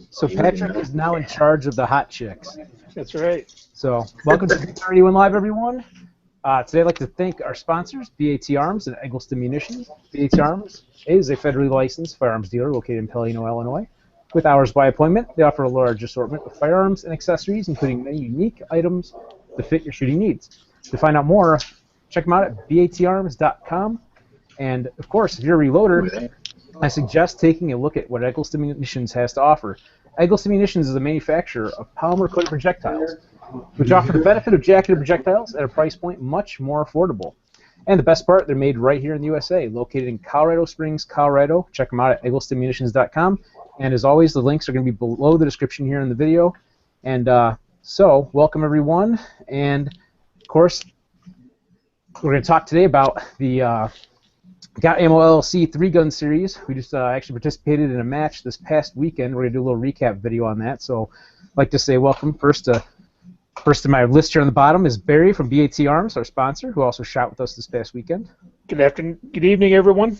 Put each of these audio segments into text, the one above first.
So Patrick is now in charge of the hot chicks. That's right. So welcome to BigGunner81 Live, everyone. Today I'd like to thank our sponsors, BAT Arms and Eggleston Munitions. BAT Arms is a federally licensed firearms dealer located in Pelino, Illinois. With hours by appointment, they offer a large assortment of firearms and accessories, including many unique items to fit your shooting needs. To find out more, check them out at batarms.com. And, of course, if you're a reloader, I suggest taking a look at what Eggleston Munitions has to offer. Eggleston Munitions is a manufacturer of polymer-coated projectiles, which offer the benefit of jacketed projectiles at a price point much more affordable. And the best part, they're made right here in the USA, located in Colorado Springs, Colorado. Check them out at egglestonmunitions.com. And as always, the links are going to be below the description here in the video. And so, welcome everyone. And, of course, we're going to talk today about the Got Ammo LLC 3-gun series. We just actually participated in a match this past weekend. We're going to do a little recap video on that. So I'd like to say welcome first to my list here on the bottom is Barry from BAT Arms, our sponsor, who also shot with us this past weekend. Good evening, everyone.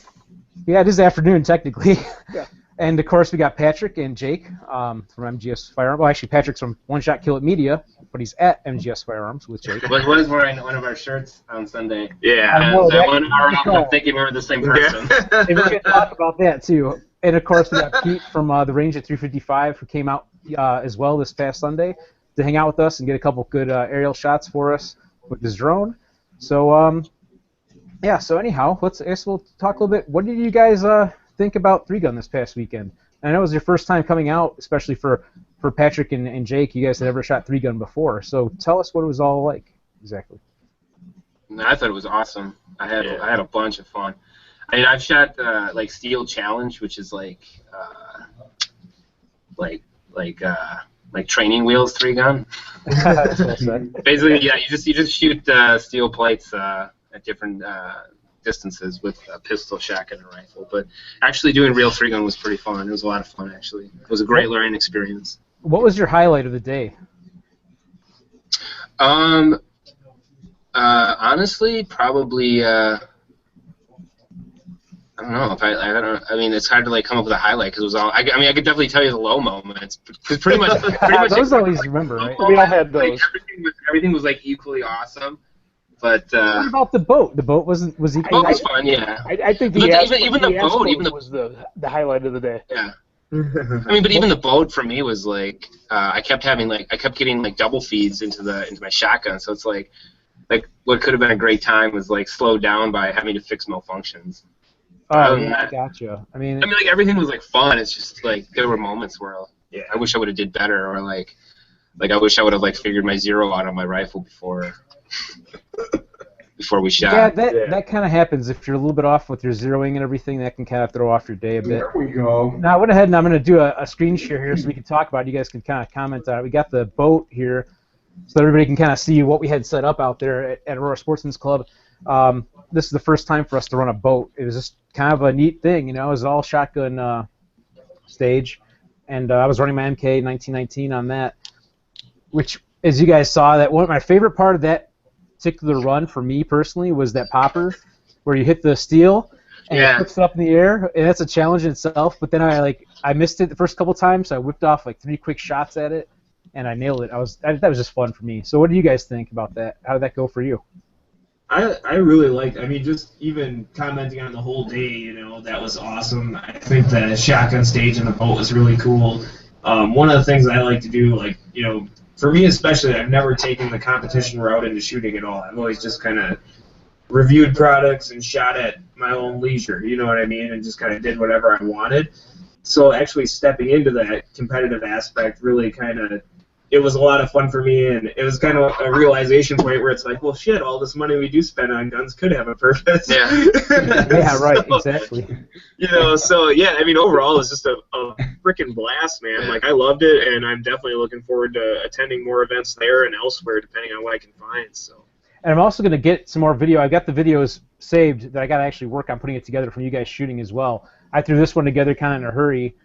Yeah, it is afternoon, technically. Yeah. And, of course, we got Patrick and Jake from MGS Firearms. Well, actually, Patrick's from One Shot Kill It Media, but he's at MGS Firearms with Jake. Was wearing one of our shirts on Sunday. Yeah. I know, that one hour I'm thinking we were the same person. And we're going to talk about that, too. And, of course, we got Pete from the range at 355 who came out as well this past Sunday to hang out with us and get a couple good aerial shots for us with his drone. So, yeah, so anyhow, I guess we'll talk a little bit. What did you guys think about 3-gun this past weekend? And I know it was your first time coming out, especially for Patrick and Jake. You guys had never shot 3-gun before. So tell us what it was all like, exactly. No, I thought it was awesome. I had a bunch of fun. I mean, I've shot like Steel Challenge, which is like training wheels 3-gun. Basically, yeah, you just shoot steel plates at different distances with a pistol, shotgun, and rifle. But actually doing real 3-gun was pretty fun. It was a lot of fun, actually. It was a great learning experience. What was your highlight of the day? Honestly, probably I don't know. I mean, it's hard to like come up with a highlight because it was all. I mean, I could definitely tell you the low moments. Pretty much. Those always remember, right? We all had those. Like, everything was like equally awesome. But what about the boat? The boat was equally. The boat was fun, yeah. I think even the boat was the highlight of the day. Yeah. I mean, but even the boat for me was like I kept getting like double feeds into my shotgun, so it's like what could have been a great time was like slowed down by having to fix malfunctions. Oh, yeah, gotcha. I mean, like everything was like fun. It's just like there were moments where I wish I would have did better, or like I wish I would have like figured my zero out on my rifle before we shot. Yeah, that kind of happens if you're a little bit off with your zeroing and everything. That can kind of throw off your day a bit. There we go. Now I went ahead and I'm going to do a screen share here so we can talk about it. You guys can kind of comment on it. We got the boat here so everybody can kind of see what we had set up out there at Aurora Sportsman's Club. This is the first time for us to run a boat. It was just kind of a neat thing, you know. It was all shotgun stage, and I was running my MK 1919 on that, which, as you guys saw, that one of my favorite part of that particular run for me personally was that popper where you hit the steel and it flips it up in the air, and that's a challenge in itself. But then I missed it the first couple times, so I whipped off like 3 quick shots at it, and I nailed it. That was just fun for me. So what do you guys think about that? How did that go for you? I really liked, I mean, just even commenting on the whole day, you know, that was awesome. I think the shotgun stage in the boat was really cool. One of the things I like to do, like, you know, for me especially, I've never taken the competition route into shooting at all. I've always just kind of reviewed products and shot at my own leisure, you know what I mean, and just kind of did whatever I wanted. So actually stepping into that competitive aspect really kind of, it was a lot of fun for me, and it was kind of a realization point where it's like, well, shit, all this money we do spend on guns could have a purpose. Yeah, yeah, right, exactly. You know, so yeah, I mean, overall, it's just a freaking blast, man. Like, I loved it, and I'm definitely looking forward to attending more events there and elsewhere, depending on what I can find. So. And I'm also going to get some more video. I've got the videos saved that I got to actually work on putting it together from you guys shooting as well. I threw this one together kind of in a hurry.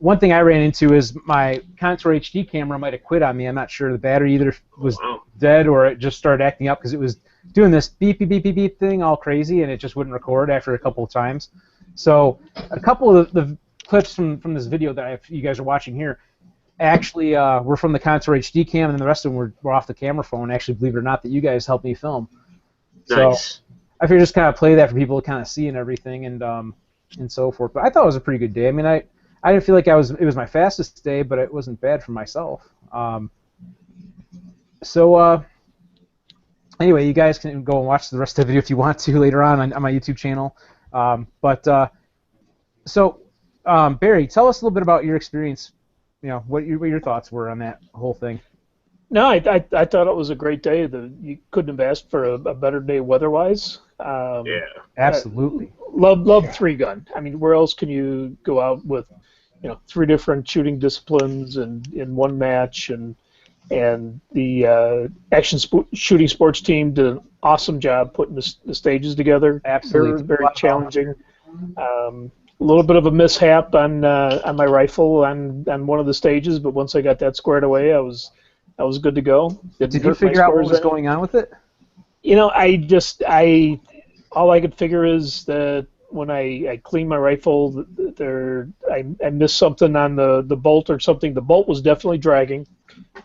One thing I ran into is my Contour HD camera might have quit on me. I'm not sure. The battery either was dead or it just started acting up because it was doing this beep, beep, beep, beep, beep thing all crazy, and it just wouldn't record after a couple of times. So a couple of the clips from this video that you guys are watching here actually were from the Contour HD cam, and then the rest of them were off the camera phone. Actually, believe it or not, that you guys helped me film. Nice. So I figured just kind of play that for people to kind of see and everything, and so forth. But I thought it was a pretty good day. I mean, I didn't feel like it was my fastest day, but it wasn't bad for myself. Anyway, you guys can go and watch the rest of the video if you want to later on my YouTube channel. Barry, tell us a little bit about your experience. You know, what your thoughts were on that whole thing. No, I thought it was a great day. You couldn't have asked for a better day weather-wise. Yeah. Absolutely. Love three-gun. I mean, where else can you go out with, 3 different shooting disciplines in one match, and the shooting sports team did an awesome job putting the stages together. Absolutely. Very challenging. A little bit of a mishap on my rifle on one of the stages, but once I got that squared away, I was good to go. Did you figure out what was going on with it? All I could figure is that when I cleaned my rifle, I missed something on the bolt or something. The bolt was definitely dragging.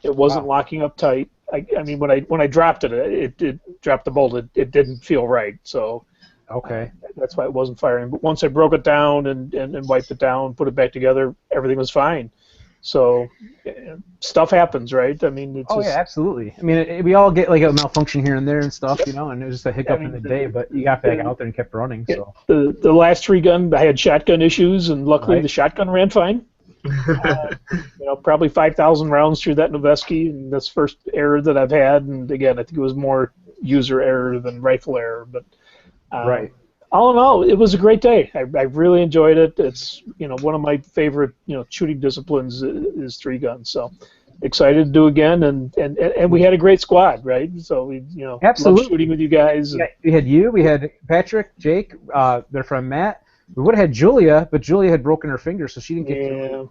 It wasn't locking up tight. I mean, when I dropped it dropped the bolt. It didn't feel right. So okay, that's why it wasn't firing. But once I broke it down and wiped it down, put it back together, everything was fine. So stuff happens, right? I mean, it's yeah, absolutely. I mean, we all get like a malfunction here and there and stuff, and it was just a hiccup in the day. But you got back out there and kept running. So the last 3 gun, I had shotgun issues, and luckily the shotgun ran fine. Probably 5,000 rounds through that Noveske, and that's the first error that I've had. And again, I think it was more user error than rifle error. But all in all, it was a great day. I really enjoyed it. It's one of my favorite shooting disciplines is 3 guns. So excited to do again, and we had a great squad, right? So we absolutely loved shooting with you guys. Yeah, we had Patrick, Jake, they're from Matt. We would have had Julia, but Julia had broken her finger, so she didn't get to.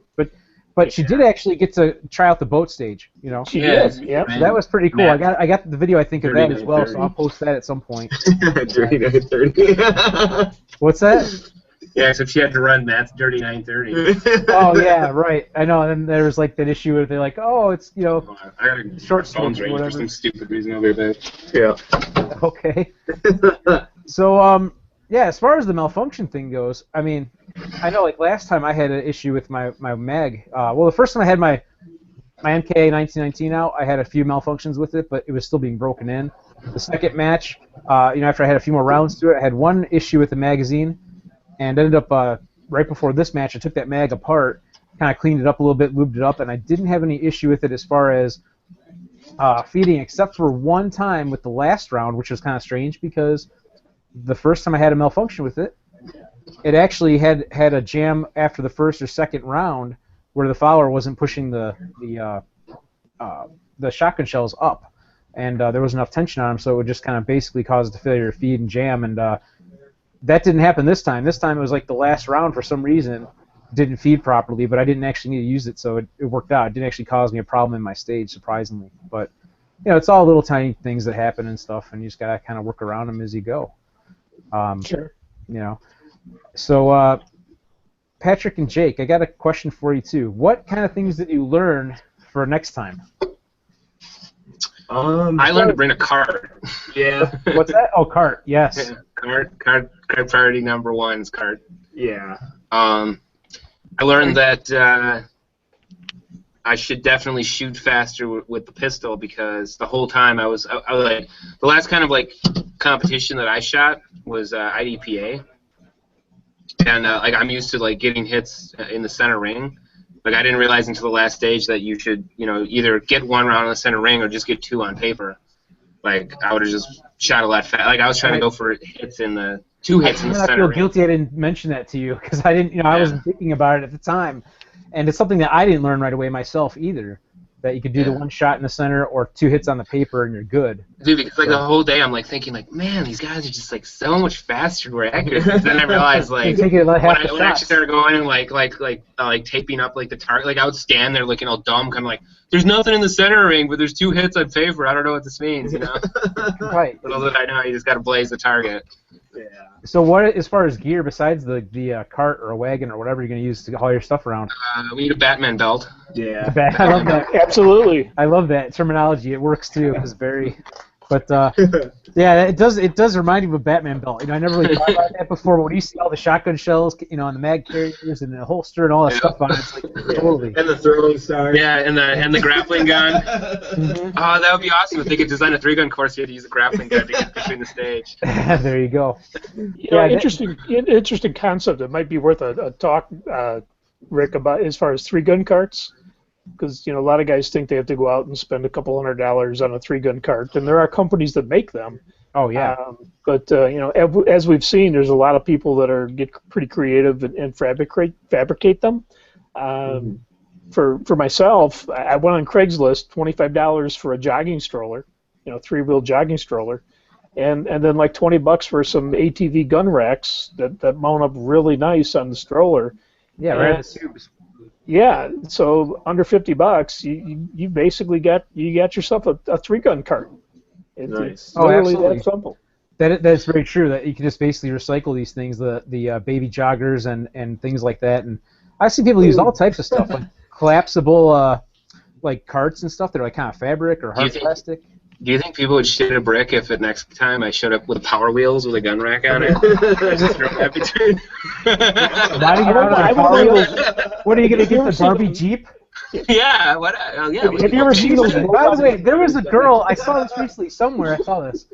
But she did actually get to try out the boat stage, She did, yeah. So that was pretty cool. I got the video, I think, of that as well, so I'll post that at some point. Dirty 930. What's that? Yeah, except she had to run Matt's Dirty 930. Oh, yeah, right. I know, and then there was like that issue where they're like, oh, it's, I got short phone's switch or range whatever. for some stupid reason. I'll be right back. Yeah. Okay. So, yeah, as far as the malfunction thing goes, I mean, I know like last time I had an issue with my mag. Well, the first time I had my MK 1919 out, I had a few malfunctions with it, but it was still being broken in. The second match, after I had a few more rounds to it, I had one issue with the magazine, and ended up right before this match, I took that mag apart, kind of cleaned it up a little bit, lubed it up, and I didn't have any issue with it as far as feeding, except for one time with the last round, which was kind of strange because the first time I had a malfunction with it, it actually had a jam after the first or second round where the follower wasn't pushing the shotgun shells up, and there was enough tension on them, so it would just kind of basically cause the failure to feed and jam, and that didn't happen this time. This time it was like the last round for some reason didn't feed properly, but I didn't actually need to use it, so it worked out. It didn't actually cause me a problem in my stage, surprisingly. But it's all little tiny things that happen and stuff, and you just gotta kind of work around them as you go. Sure. So, Patrick and Jake, I got a question for you too. What kind of things did you learn for next time? I learned to bring a cart. Yeah. What's that? Oh, cart. Yes. Yeah, cart priority number 1 is cart. Yeah. I learned that I should definitely shoot faster with the pistol because the whole time I was like the last kind of like competition that I shot was IDPA, and like I'm used to like getting hits in the center ring. Like I didn't realize until the last stage that you should either get 1 round in the center ring or just get 2 on paper. Like I would have just shot a lot fast. Like I was trying to go for hits in the 2 hits in the center ring. I feel guilty I didn't mention that to you because I didn't I wasn't thinking about it at the time. And it's something that I didn't learn right away myself either, that you could do the 1 shot in the center or 2 hits on the paper and you're good. Dude, because like the whole day I'm like thinking like, man, these guys are just like so much faster and more accurate. Then I realized like when I actually started going and like taping up like the target, like I would stand there looking all dumb, kind of like, there's nothing in the center ring, but there's 2 hits on paper. I don't know what this means, Right. Little did I know, you just got to blaze the target. Yeah. So what, as far as gear, besides the cart or a wagon or whatever you're going to use to haul your stuff around? We need a Batman belt. Yeah. I love that. Absolutely. I love that terminology. It works too. It's very, but yeah, it does remind me of a Batman belt. You know, I never really thought about that before. But when you see all the shotgun shells, you know, and the mag carriers and the holster and all that stuff on it, it's like totally. And the throwing star. Yeah, and the grappling gun. Oh, that would be awesome if they could design a 3-gun course. You had to use a grappling gun to get between the stage. There you go. Yeah, interesting concept. It might be worth a talk, Rick, about as far as 3-gun carts. Because, you know, a lot of guys think they have to go out and spend a couple $100 on a 3-gun cart, and there are companies that make them. Oh yeah. But you know, as we've seen, there's a lot of people that get pretty creative and fabricate them. For myself, I went on Craigslist, $25 for a jogging stroller, you know, 3-wheel jogging stroller, and then like $20 for some ATV gun racks that mount up really nice on the stroller. Yeah, right. The tubes. Yeah, so under $50, you basically got yourself a 3-gun cart. It's literally that simple. That's very true. That you can just basically recycle these things, the baby joggers and things like that. And I've seen people use all types of stuff, like collapsible like carts and stuff. They're like kind of fabric or hard plastic. Do you think people would shit a brick if the next time I showed up with Power Wheels with a gun rack on it? Just throw that between. What are you gonna get, the Barbie Jeep? Yeah. What? Yeah. Have you ever seen those? By the way, there was a girl. I saw this recently somewhere. I saw this.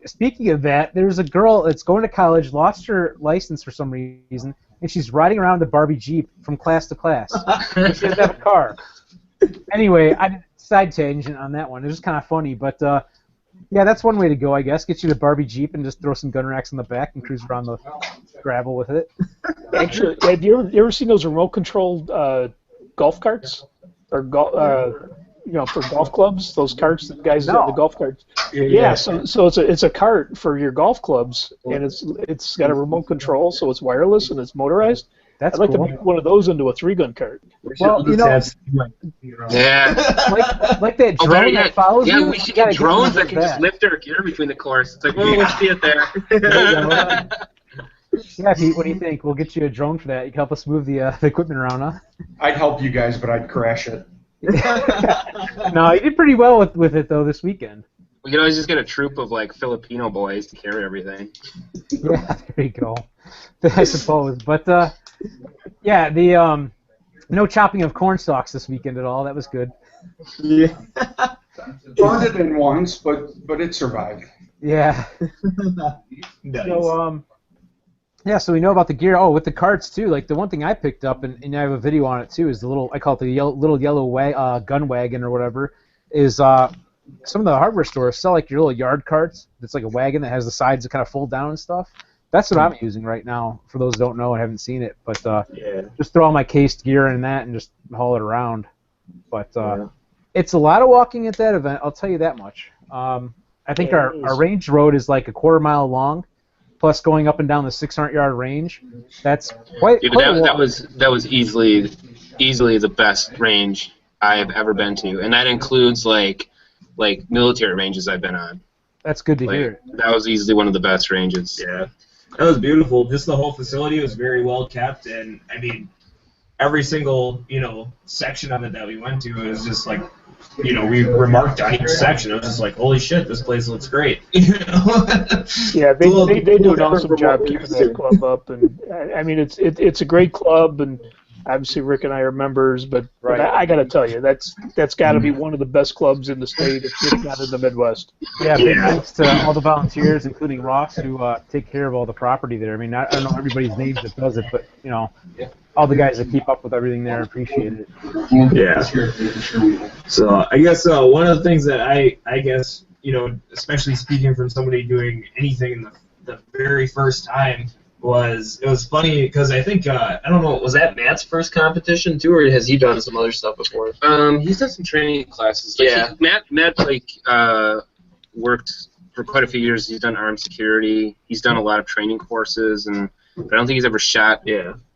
Speaking of that, there's a girl that's going to college, lost her license for some reason, and she's riding around the Barbie Jeep from class to class. She doesn't have a car. Anyway, side tangent on that one. It was kind of funny, but yeah, that's one way to go, I guess. Get you the Barbie Jeep and just throw some gun racks in the back and cruise around the gravel with it. Actually, have you ever seen those remote-controlled golf carts, or you know, for golf clubs? Those carts that guys have the golf carts. Yeah. So it's a cart for your golf clubs, and it's got a remote control, so it's wireless and it's motorized. That's I'd like cool. to make one of those into a 3-gun cart. Well, you know, yeah. like that drone that follows you. Yeah, we should get drones that can just lift our gear between the course. It's like, well, let's see it there. Yeah, Pete, what do you think? We'll get you a drone for that. You can help us move the equipment around, huh? I'd help you guys, but I'd crash it. No, you did pretty well with it, though, this weekend. We could always just get a troop of, like, Filipino boys to carry everything. Yeah, there you go. I suppose. But, yeah, the no chopping of corn stalks this weekend at all. That was good. Yeah. Burned it in once, but it survived. Yeah. Nice. So, yeah, so we know about the gear. Oh, with the carts, too. Like, the one thing I picked up, and I have a video on it, too, is the little, I call it the little yellow gun wagon or whatever, is some of the hardware stores sell, like, your little yard carts. It's like a wagon that has the sides that kind of fold down and stuff. That's what I'm using right now, for those who don't know and haven't seen it. But just throw all my cased gear in that and just haul it around. But it's a lot of walking at that event, I'll tell you that much. I think our range road is like a 1/4 mile long, plus going up and down the 600-yard range. That's quite a that was easily the best range I have ever been to, and that includes like military ranges I've been on. That's good to hear. That was easily one of the best ranges. Yeah. That was beautiful. Just the whole facility was very well kept, and I mean, every single section of it that we went to was just like, we remarked on each section. It was just like, holy shit, this place looks great. Yeah, they do an awesome job keeping that club up, and I mean it's a great club, and obviously Rick and I are members, but I got to tell you, that's got to be one of the best clubs in the state, if not in the Midwest. Yeah, big thanks to all the volunteers, including Ross, who take care of all the property there. I mean, I don't know everybody's names that does it, but all the guys that keep up with everything there appreciate it. Yeah. So I guess one of the things that I guess especially speaking from somebody doing anything in the very first time. It was funny because I think I don't know, was that Matt's first competition too, or has he done some other stuff before? He's done some training classes. Like Matt worked for quite a few years. He's done armed security. He's done a lot of training courses, but I don't think he's ever shot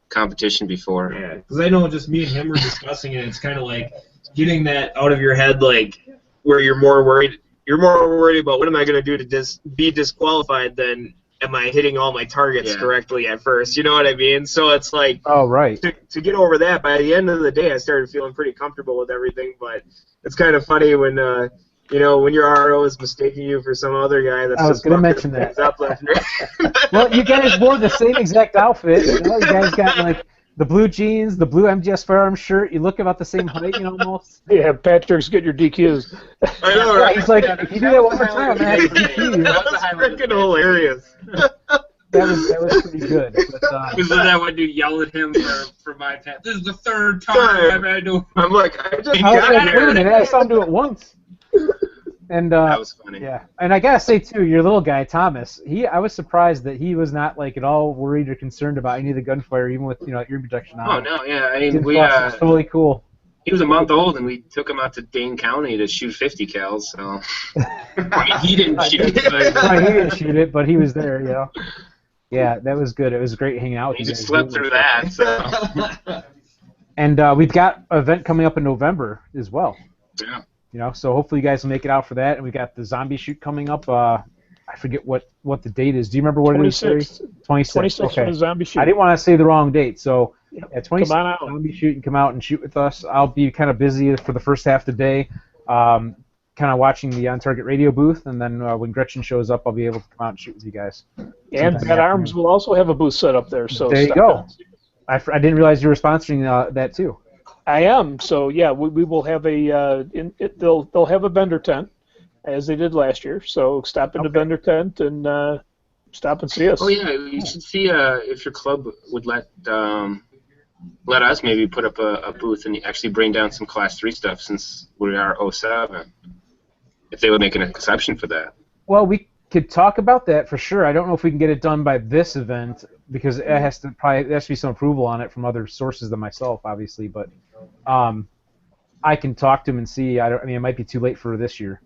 competition before. Yeah, because I know just me and him were discussing it. It's kind of like getting that out of your head, like where you're more worried. You're more worried about what am I going to do to be disqualified than am I hitting all my targets correctly at first? You know what I mean? So it's like, oh right, to get over that. By the end of the day, I started feeling pretty comfortable with everything. But it's kind of funny when you know, when your RO is mistaking you for some other guy that's I was just going to fucking mention that. things up left and right. Well, you guys wore the same exact outfit. You know, you guys got like the blue jeans, the blue MGS firearms shirt. You look about the same height, you know, almost. Yeah, Patrick's get your DQs. I know, Yeah, right? he's like, if you do that one more time, I'm gonna have to DQ you. That was freaking hilarious. That was pretty good. But, Because that one dude yelled at him for my pet. This is the third time I've had to. I'm like, I just I was got like, wait a here. minute, I saw him do it once. And That was funny. yeah, and I gotta say too, your little guy Thomas, I was surprised that he was not like at all worried or concerned about any of the gunfire, even with ear protection on. Oh no, yeah. I mean, It's totally cool. he was a month old, and we took him out to Dane County to shoot 50 cals. So I mean, he didn't shoot, but Right, he didn't shoot it, but he was there, you know. Yeah, that was good. It was great hanging out with he you just guys. slept through that. So And we've got an event coming up in November as well. yeah. You know, so hopefully you guys will make it out for that. And we got the zombie shoot coming up. I forget what the date is. Do you remember what it is? 26. 26. 26 Okay. for the zombie shoot. I didn't want to say the wrong date, so Yeah. at 26 Come on out. zombie shoot and come out and shoot with us. I'll be kind of busy for the first half of the day, kind of watching the On Target radio booth, and then when Gretchen shows up, I'll be able to come out and shoot with you guys. And Sometime Bad Arms will also have a booth set up there. So There you stop go. in. I didn't realize you were sponsoring that too. I am. So yeah, we will have they'll have a vendor tent as they did last year. So stop in the vendor tent and stop and see us. Oh yeah, you should see if your club would let us maybe put up a booth and actually bring down some Class 3 stuff, since we are 07. If they would make an exception for that. Well, we could talk about that for sure. I don't know if we can get it done by this event because there has to be some approval on it from other sources than myself, obviously. But I can talk to him and see. I mean, it might be too late for this year.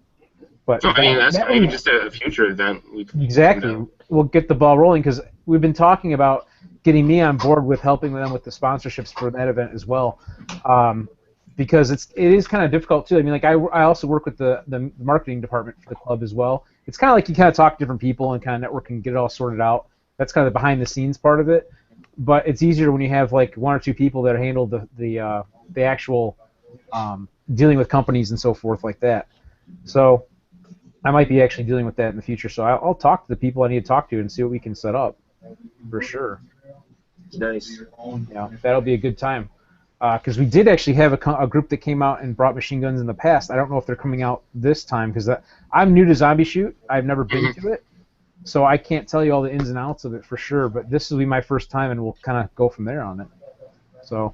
But No, I mean, that's that maybe would- just a future event. Exactly. We'll get the ball rolling because we've been talking about getting me on board with helping them with the sponsorships for that event as well. Because it is kind of difficult too. I mean, like I also work with the marketing department for the club as well. It's kind of like you kind of talk to different people and kind of network and get it all sorted out. That's kind of the behind the scenes part of it. But it's easier when you have like one or two people that handle the actual dealing with companies and so forth like that. So I might be actually dealing with that in the future. So I'll talk to the people I need to talk to and see what we can set up for sure. Nice. Yeah, that'll be a good time. Because we did actually have a group that came out and brought machine guns in the past. I don't know if they're coming out this time because I'm new to Zombie Shoot. I've never been to it, so I can't tell you all the ins and outs of it for sure. But this will be my first time, and we'll kind of go from there on it. So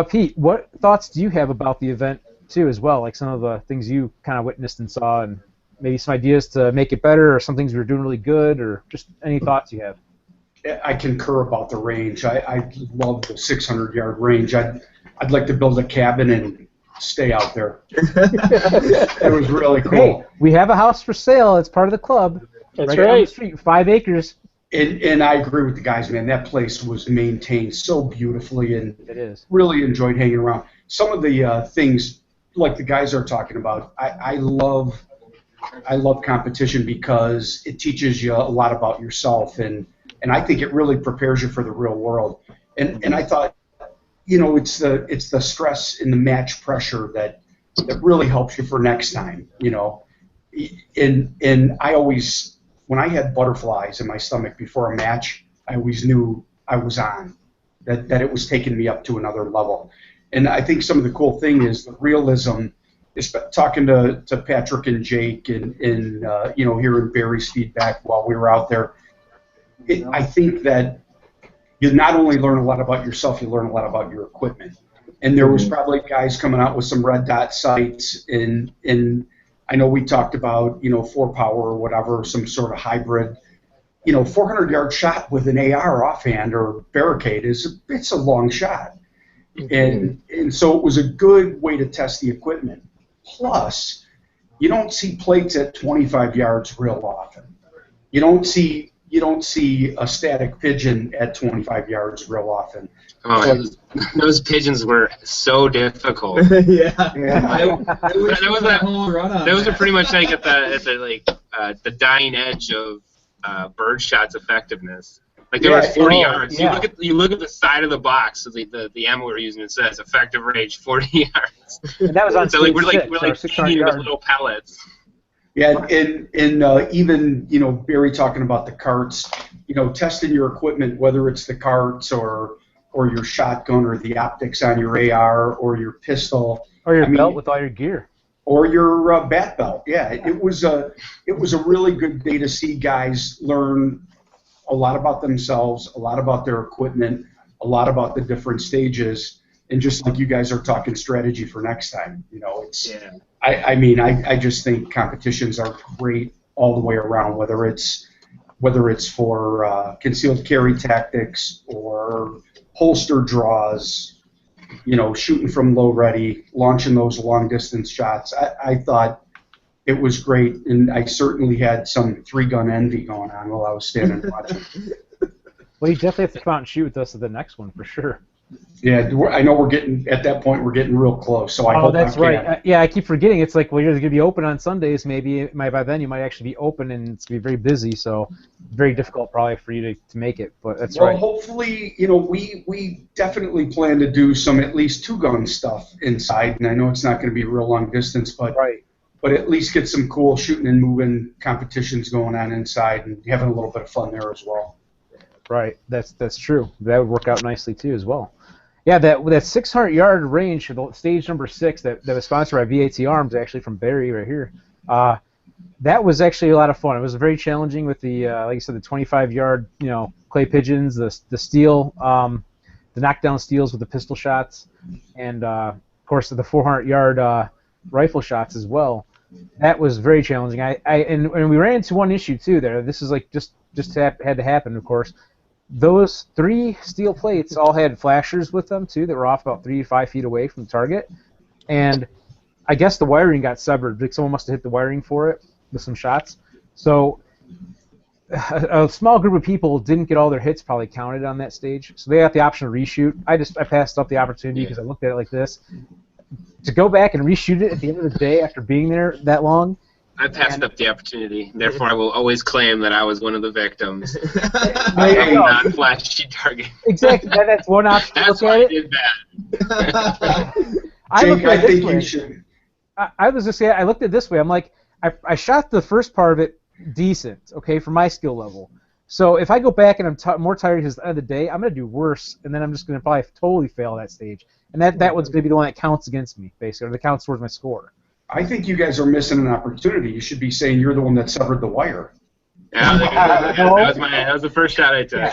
Pete, what thoughts do you have about the event too, as well? Like some of the things you kind of witnessed and saw, and maybe some ideas to make it better, or some things we were doing really good, or just any thoughts you have. I concur about the range. I love the 600-yard range. I'd like to build a cabin and stay out there. It was really cool. Hey, we have a house for sale. It's part of the club. That's down the right. street, 5 acres. And I agree with the guys, man. That place was maintained so beautifully, and It is. really enjoyed hanging around. Some of the things, like the guys are talking about, I love competition because it teaches you a lot about yourself, and I think it really prepares you for the real world. And I thought, it's the stress and the match pressure that really helps you for next time, And I always, when I had butterflies in my stomach before a match, I always knew I was on, that it was taking me up to another level. And I think some of the cool thing is the realism. Is talking to Patrick and Jake and hearing Barry's feedback while we were out there. I think that you not only learn a lot about yourself, you learn a lot about your equipment. And there was probably guys coming out with some red dot sights, and I know we talked about 4-power or whatever, some sort of hybrid. 400-yard shot with an AR offhand or barricade it's a long shot, and so it was a good way to test the equipment. Plus, you don't see plates at 25 yards real often. You don't see a static pigeon at 25 yards real often. Oh, those pigeons were so difficult. Yeah. Those are pretty much like at the dying edge of bird shot's effectiveness. Like there was 40 yards. Yeah. You look at the side of the box. So the ammo we're using, it says effective range 40 yards. And that was on so stage we're six, like pinging with little pellets. Yeah, and even Barry talking about the carts, testing your equipment, whether it's the carts or your shotgun or the optics on your AR or your pistol, or your belt with all your gear, or your bat belt. Yeah, it was a really good day to see guys learn a lot about themselves, a lot about their equipment, a lot about the different stages, and just like you guys are talking strategy for next time. It's. Yeah. I just think competitions are great all the way around, whether it's for concealed carry tactics or holster draws, shooting from low ready, launching those long distance shots. I thought it was great, and I certainly had some 3-gun envy going on while I was standing watching. Well, you definitely have to come out and shoot with us at the next one for sure. Yeah, I know we're getting real close. So I hope that's I right. Yeah, I keep forgetting. It's like, well, you're going to be open on Sundays. Maybe by then you might actually be open, and it's going to be very busy. So very difficult probably for you to make it. But that's right. Well, hopefully, we definitely plan to do some at least 2-gun stuff inside, and I know it's not going to be real long distance, but at least get some cool shooting and moving competitions going on inside and having a little bit of fun there as well. Right, that's true. That would work out nicely too as well. Yeah, that 600-yard range for the stage number 6 that was sponsored by VAT Arms, actually from Barry right here. That was actually a lot of fun. It was very challenging with the like you said, the 25-yard clay pigeons, the steel, the knockdown steels with the pistol shots, and of course the 400-yard rifle shots as well. That was very challenging. And we ran into one issue too there. This is like just had to happen, of course. Those 3 steel plates all had flashers with them too that were off about 3 to 5 feet away from the target, and I guess the wiring got severed. Like someone must have hit the wiring for it with some shots. So a small group of people didn't get all their hits probably counted on that stage, so they got the option to reshoot. I passed up the opportunity because I looked at it like this. To go back and reshoot it at the end of the day after being there that long. I passed up the opportunity. Therefore, I will always claim that I was one of the victims. Non-flashy target. Exactly. That's one option. That's why I did that. Jake, I think you should. I was just saying. I looked at it this way. I'm like, I shot the first part of it decent, okay, for my skill level. So if I go back and I'm more tired because at the end of the day, I'm going to do worse, and then I'm just going to probably totally fail that stage. And that one's going to be the one that counts against me, basically, or that counts towards my score. I think you guys are missing an opportunity. You should be saying you're the one that severed the wire. Yeah, that was the first shot I took.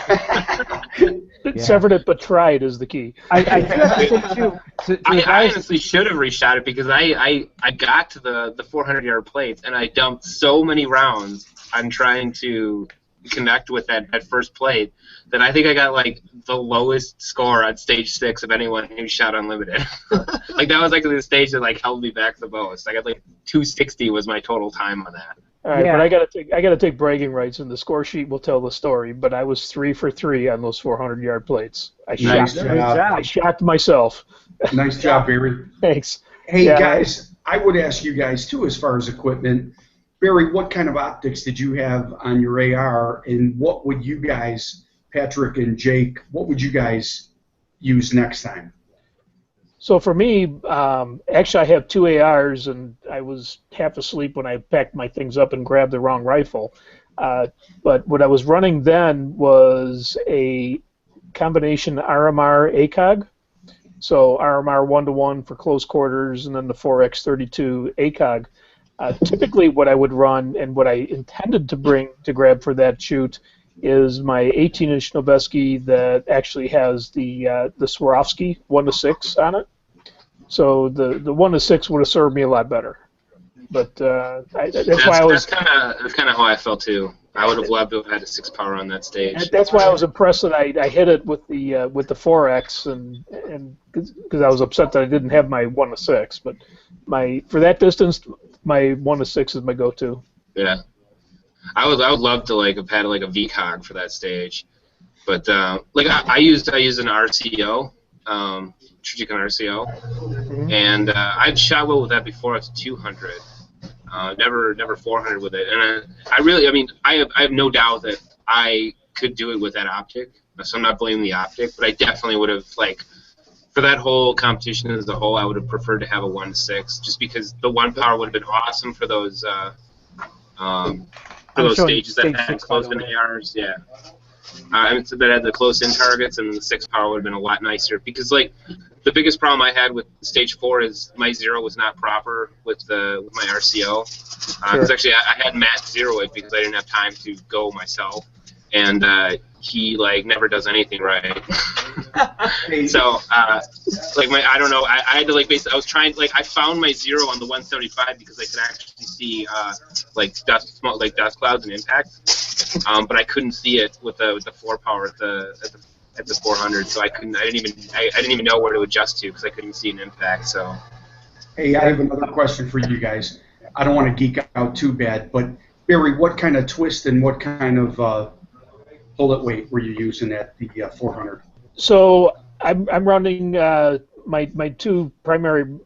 Severed it, but tried is the key. I do have to say, too, I honestly should have reshot it because I got to the 400-yard plates, and I dumped so many rounds on trying to connect with that first plate that I think I got like the lowest score on stage 6 of anyone who shot unlimited. Like that was like the stage that like held me back the most. I got like 260 was my total time on that. All right, but I gotta take bragging rights, and the score sheet will tell the story. But I was 3 for 3 on those 400-yard plates. I shot myself. Nice job, Barry. Thanks. Hey guys, I would ask you guys too, as far as equipment. Barry, what kind of optics did you have on your AR, and what would you guys, Patrick and Jake, what would you guys use next time? So for me, actually I have 2 ARs, and I was half asleep when I packed my things up and grabbed the wrong rifle. But what I was running then was a combination RMR ACOG. So RMR 1-to-1 for close quarters, and then the 4X32 ACOG. Typically what I would run and what I intended to bring to grab for that shoot is my 18-inch Noveske that actually has the Swarovski 1-to-6 on it. So the 1-to-6 would have served me a lot better. But that's why I was... That's kind of how I felt too. I would have loved to have had a 6 power on that stage. That's why I was impressed that I hit it with the 4X, and because I was upset that I didn't have my 1-to-6. But for that distance, my 1-to-6 is my go-to. Yeah, I would love to like have had like a VCOG for that stage, but like I used an RCO, Trigicon RCO, and I'd shot well with that before up to 200. Never 400 with it, and I have no doubt that I could do it with that optic. So I'm not blaming the optic, but I definitely would have, like, for that whole competition as a whole, I would have preferred to have a 1.6, just because the 1 power would have been awesome for those stages that had close in ARs. Yeah. That had the close-in targets, and the 6 power would have been a lot nicer. Because, like, the biggest problem I had with stage 4 is my zero was not proper with my RCO. Because actually, I had Matt zero it because I didn't have time to go myself, and he like never does anything right. So, I don't know. I had to I was trying I found my zero on the 175 because I could actually see dust clouds and impact. But I couldn't see it with the 4 power at the 400, so I didn't even know where to adjust to because I couldn't see an impact. So, hey, I have another question for you guys. I don't want to geek out too bad, but Barry, what kind of twist and what kind of bullet weight were you using at the 400? So I'm running my 2 primary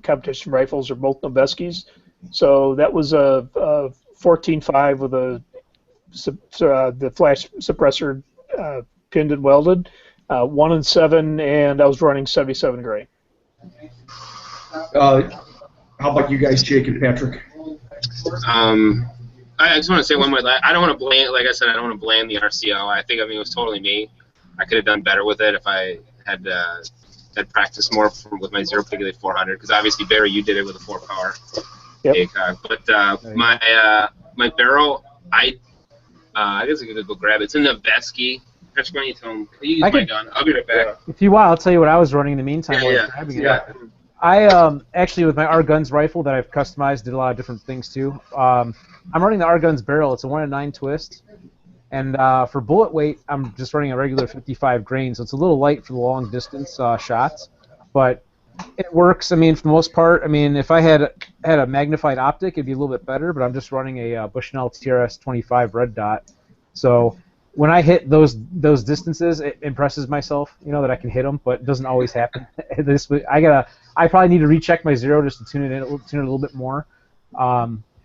competition rifles are both Noveskis. So that was a 14.5 with the flash suppressor pinned and welded, 1.7, and I was running 77 grain. How about you guys, Jake and Patrick? I just want to say one more. I don't want to blame, like I said, I don't want to blame the RCO. I think it was totally me. I could have done better with it if I had practiced more with my zero, particularly 400. Because obviously, Barry, you did it with a 4 power. Yep. But my barrel, I guess I could go grab it. It's in the Noveski. Patrick, why don't you tell him? Can you use my gun? I'll be right back. If you want, I'll tell you what I was running in the meantime. Yeah. I actually, with my R Guns rifle that I've customized, did a lot of different things too. I'm running the R Guns barrel. It's a 1-9 twist, and for bullet weight, I'm just running a regular 55 grain, so it's a little light for the long distance shots, but it works. I mean, for the most part. I mean, if I had a magnified optic, it'd be a little bit better, but I'm just running a Bushnell TRS 25 red dot, so when I hit those distances, it impresses myself, that I can hit them, but it doesn't always happen. I probably need to recheck my zero just to tune it a little bit more,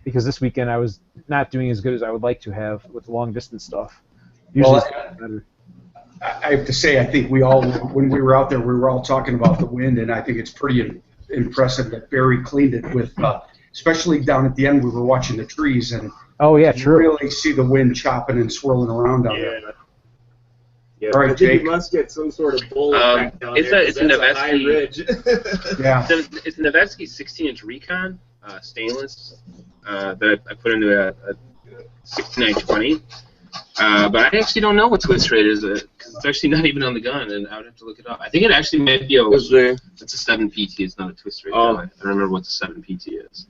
because this weekend I was not doing as good as I would like to have with the long distance stuff. Usually it's better. I have to say, I think when we were out there, we were all talking about the wind, and I think it's pretty impressive that Barry cleaned it with, especially down at the end, we were watching the trees, and you really see the wind chopping and swirling around down there. Yeah. All right, Jake. You must get some sort of bull effect down there. It's a Noveski ridge. Yeah. It's a Noveski 16-inch Recon stainless that I put into a 6920. But I actually don't know what twist rate is it, because it's actually not even on the gun, and I would have to look it up. I think it actually might be it's a 7 PT. It's not a twist rate. I don't remember what the 7 PT is.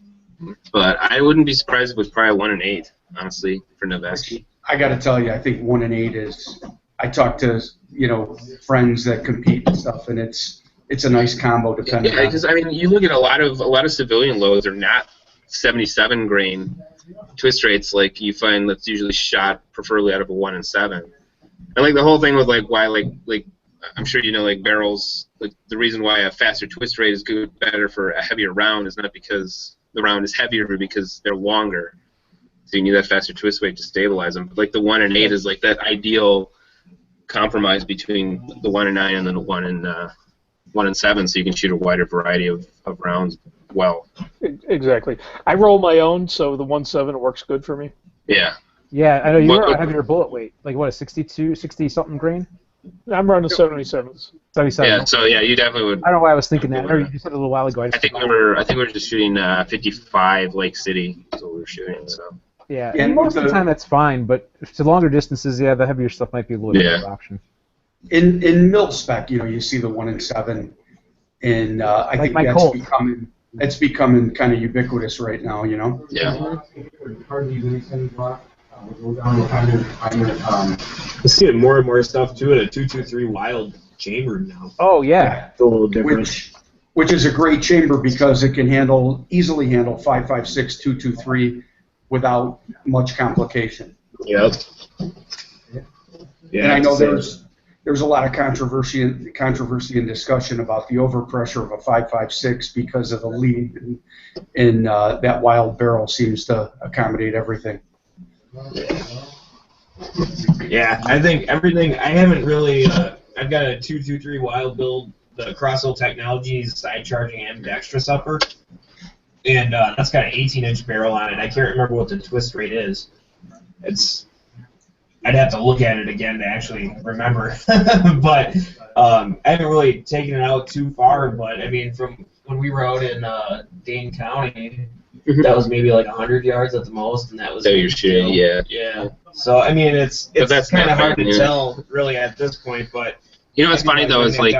But I wouldn't be surprised if it was probably 1-8, honestly, for Noveski. I got to tell you, I think 1-8 is. I talk to friends that compete and stuff, and it's a nice combo. Depending. Yeah, because I mean, you look at a lot of civilian loads are not 77 grain twist rates like you find that's usually shot preferably out of a 1-7. And the whole thing with why I'm sure barrels, the reason why a faster twist rate is better for a heavier round is not because the round is heavier, but because they're longer. So you need that faster twist weight to stabilize them. But the 1-8 is that ideal compromise between the 1-9 and then the 1-7, so you can shoot a wider variety of rounds well. Exactly. I roll my own, so the 1.7 works good for me. Yeah. Yeah, I know you were having your bullet weight. What, a 60-something grain? I'm running 77s. 77. Yeah, so you definitely would. I don't know why I was thinking that. Or you said it a little while ago. I think we were just shooting 55 Lake City. That's what we were shooting. So. Yeah, and most of the time that's fine, but to longer distances, the heavier stuff might be a little bit of an option. In mil spec, you see the 1-7, and I think that's becoming kind of ubiquitous right now. Yeah. I'm seeing more and more stuff too at a 223 Wild chamber now. Oh yeah, it's a little different. Which is a great chamber because it can easily handle 5.56 223 without much complication. Yep. And I know there was a lot of controversy and discussion about the overpressure of a 5.56 because of the lead, and that wild barrel seems to accommodate everything. Yeah, I think everything. I haven't really. I've got a 223 wild build, the Crosshill Technologies side charging and extra supper, and that's got an 18-inch barrel on it. I can't remember what the twist rate is. I'd have to look at it again to actually remember. But I haven't really taken it out too far. But I mean, from when we were out in Dane County, that was maybe like 100 yards at the most, and that was. So you're shooting, yeah. Yeah. So I mean, it's kind of hard to tell really at this point. But you know what's funny though is like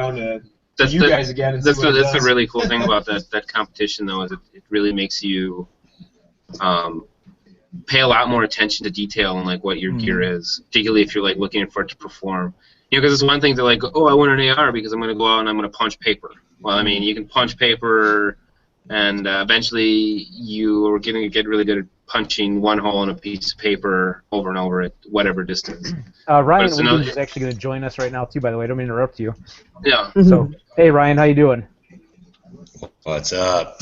that's you guys again. And that's the really cool thing about that competition though is it really makes you pay a lot more attention to detail and like what your gear is, particularly if you're like looking for it to perform. You know, because it's one thing to like, oh, I want an AR because I'm going to go out and I'm going to punch paper. Well, I mean, you can punch paper, and eventually you are going to get really good at punching one hole in a piece of paper over and over at whatever distance. Ryan Williams is actually going to join us right now too. By the way, I don't mean to interrupt you. Yeah. So, hey Ryan, how you doing? What's up?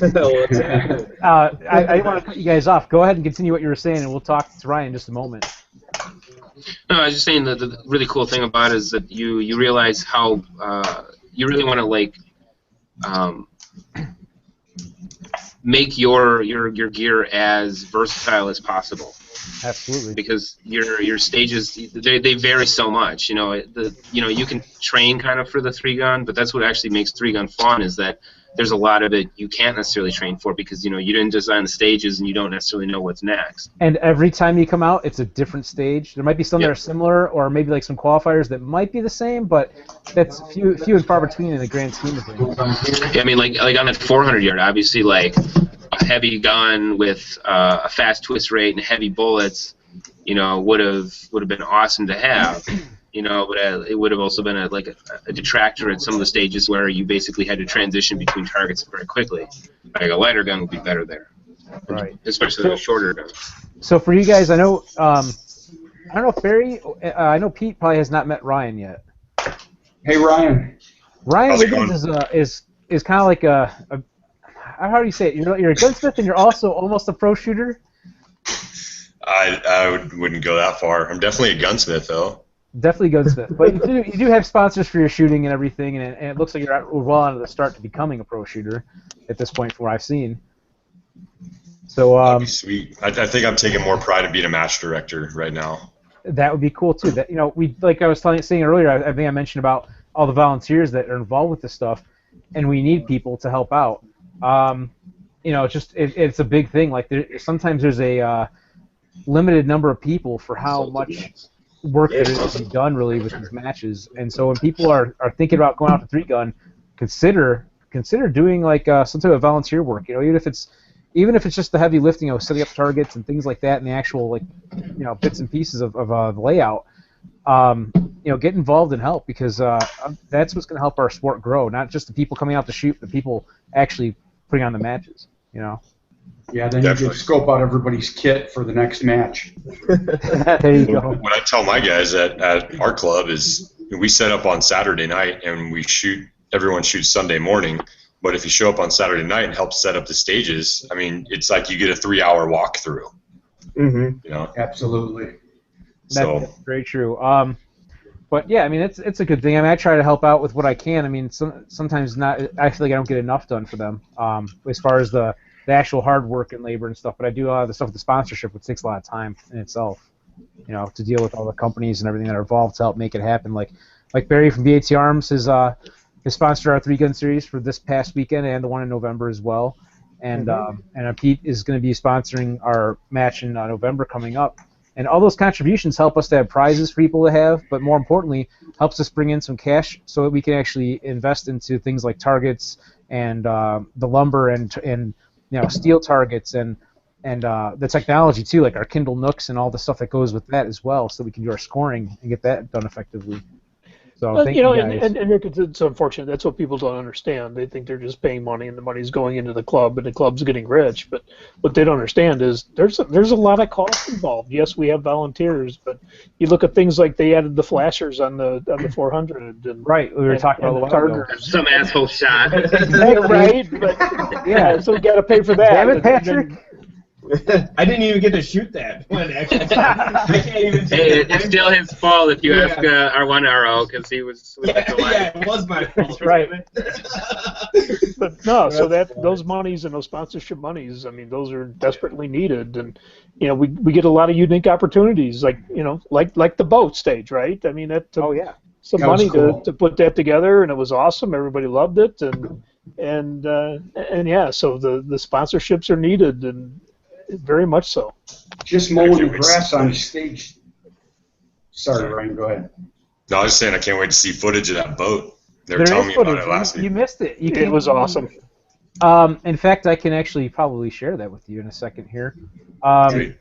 I didn't want to cut you guys off. Go ahead and continue what you were saying, and we'll talk to Ryan in just a moment. No, I was just saying that the really cool thing about it is that you realize how you really want to like make your gear as versatile as possible. Absolutely. Because your stages they vary so much. You know, you can train kind of for the 3-gun, but that's what actually makes 3-gun fun is that there's a lot of it you can't necessarily train for because you didn't design the stages and you don't necessarily know what's next. And every time you come out, it's a different stage. There might be some that are similar, or maybe like some qualifiers that might be the same, but that's few and far between in the grand scheme of things. Yeah, I mean, like on that 400 yard, obviously, like a heavy gun with a fast twist rate and heavy bullets, would have been awesome to have. But it would have also been a detractor at some of the stages where you basically had to transition between targets very quickly. Like a lighter gun would be better there, right? Especially a shorter gun. So for you guys, I know, I don't know if Barry, I know Pete probably has not met Ryan yet. Hey Ryan. Ryan Wiggins is kind of like how do you say it? You're a gunsmith and you're also almost a pro shooter. I wouldn't go that far. I'm definitely a gunsmith though. Definitely gunsmith, but you do have sponsors for your shooting and everything, and it looks like you're well on the start to becoming a pro shooter at this point, from what I've seen. So that'd be sweet. I think I'm taking more pride in being a match director right now. That would be cool too. That we like I was saying earlier. I think I mentioned about all the volunteers that are involved with this stuff, and we need people to help out. It's a big thing. Like sometimes there's a limited number of people for how much work that is to be done really with these matches, and so when people are thinking about going out to 3-gun, consider doing like some type of volunteer work. Even if it's just the heavy lifting, setting up targets and things like that, and the actual bits and pieces of the layout. Get involved and help, because that's what's going to help our sport grow. Not just the people coming out to shoot, but the people actually putting on the matches. Yeah, then you can scope out everybody's kit for the next match. There you go. What I tell my guys at our club is we set up on Saturday night and everyone shoots Sunday morning. But if you show up on Saturday night and help set up the stages, I mean, it's like you get a 3-hour walkthrough. Mm-hmm. Absolutely. That's very true. But yeah, I mean, it's a good thing. I mean, I try to help out with what I can. I mean, sometimes not. I feel like I don't get enough done for them as far as the actual hard work and labor and stuff. But I do a lot of the stuff with the sponsorship, which takes a lot of time in itself. To deal with all the companies and everything that are involved to help make it happen. Like Barry from BAT Arms has sponsored our 3-gun series for this past weekend and the one in November as well. And Pete is going to be sponsoring our match in November coming up. And all those contributions help us to have prizes for people to have, but more importantly, helps us bring in some cash so that we can actually invest into things like targets and the lumber and steel targets and the technology too, like our Kindle Nooks and all the stuff that goes with that as well, so we can do our scoring and get that done effectively. So thank you know, you guys. and it's unfortunate. That's what people don't understand. They think they're just paying money, and the money's going into the club, and the club's getting rich. But what they don't understand is there's a lot of cost involved. Yes, we have volunteers, but you look at things like they added the flashers on the 400. And, right, we were talking about the Target. Some asshole shot. Right, but yeah, so we got to pay for that. Damn it, Patrick. I didn't even get to shoot that one, actually. I can't even take Hey, it. it's still his fault if you ask our one RO because he was at the Yeah, it was my fault. Right. But no, so those monies and those sponsorship monies, I mean, those are desperately needed, and you know, we get a lot of unique opportunities, like you know, like the boat stage, right? I mean, that took some That was money cool. to put that together, and it was awesome. Everybody loved it, and yeah, so the sponsorships are needed, and very much so. Just mowing the grass on stage. Sorry, Ryan, go ahead. No, I was just saying I can't wait to see footage of that boat. They were There telling is me about footage. it last You week. missed it. It was awesome. In fact, I can actually probably share that with you in a second here. Great.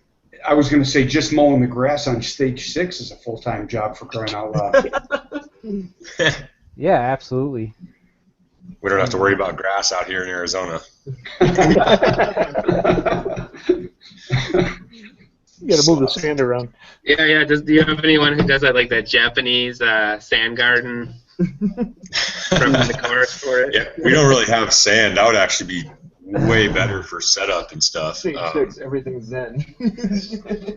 I was going to say just mowing the grass on stage 6 is a full-time job for crying out loud. Yeah, absolutely. We don't have to worry about grass out here in Arizona. You got to move the sand around. Yeah. Do you have anyone who does that, like that Japanese sand garden from the chorus for it? Yeah, we don't really have sand. That would actually be way better for setup and stuff. Stage 6, everything's zen.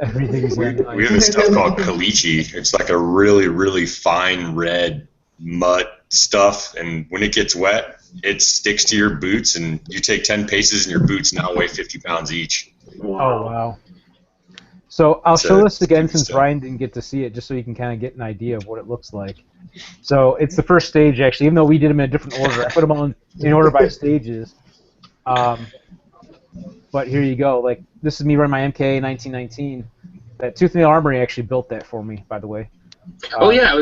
Everything's We have this stuff called caliche. It's like a really, really fine red mud stuff, and when it gets wet, it sticks to your boots, and you take 10 paces, and your boots now weigh 50 pounds each. Oh, wow. So I'll show this again stupid since stuff. Ryan didn't get to see it, just so you can kind of get an idea of what it looks like. So it's the first stage, actually. Even though we did them in a different order, I put them all in order by stages. But here you go. Like, this is me running my MK 1919. That Tooth and Nail Armory actually built that for me, by the way. Oh yeah, I